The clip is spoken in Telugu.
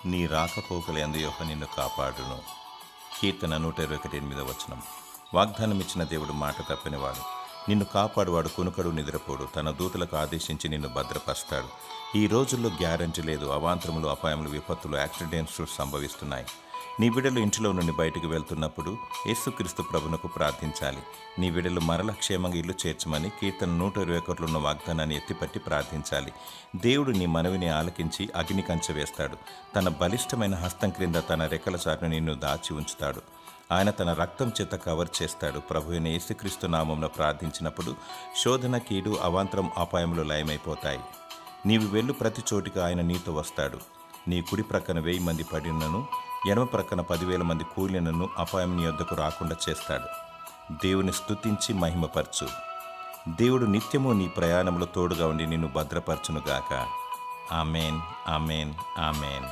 నీ రాకపోకలందు యెహోవా నిన్ను కాపాడును. కీర్తన 121:8. వాగ్దానమిచ్చిన దేవుడు మాట తప్పనివాడు. నిన్ను కాపాడువాడు కునుకడు నిద్రపోడు. తన దూతలకు ఆదేశించి నిన్ను భద్రపరుస్తాడు. ఈ రోజుల్లో గ్యారంటీ లేదు. అవాంతరములు, అపాయములు, విపత్తులు, యాక్సిడెంట్స్ సంభవిస్తున్నాయి. నీ బిడ్డలు ఇంటిలో నుండి బయటకు వెళ్తున్నప్పుడు యేసుక్రీస్తు ప్రభునకు ప్రార్థించాలి. నీ బిడ్డలు మరల క్షేమంగా ఇల్లు చేర్చమని కీర్తన 121 ఉన్న వాగ్దానాన్ని ఎత్తిపట్టి ప్రార్థించాలి. దేవుడు నీ మనవిని ఆలకించి అగ్ని కంచె వేస్తాడు. తన బలిష్టమైన హస్తం క్రింద తన రెక్కల చాటును నిన్ను దాచి ఉంచుతాడు. ఆయన తన రక్తం చేత కవర్ చేస్తాడు. ప్రభువైన యేసుక్రీస్తు నామమున ప్రార్థించినప్పుడు శోధన, కీడు, అవాంతరం, అపాయములు లయమైపోతాయి. నీవు వెళ్ళు ప్రతి చోటికి ఆయన నీతో వస్తాడు. నీ కుడి ప్రక్కన 1000 మంది పడినను, ఎడమ ప్రక్కన 10,000 మంది కూలినను అపాయం నీ యొద్దకు రాకుండా చేస్తాడు. దేవుని స్తుతించి మహిమపరచు. దేవుడు నిత్యము నీ ప్రయాణంలో తోడుగా ఉండి నిన్ను భద్రపరచునుగాక. Amen, amen, amen.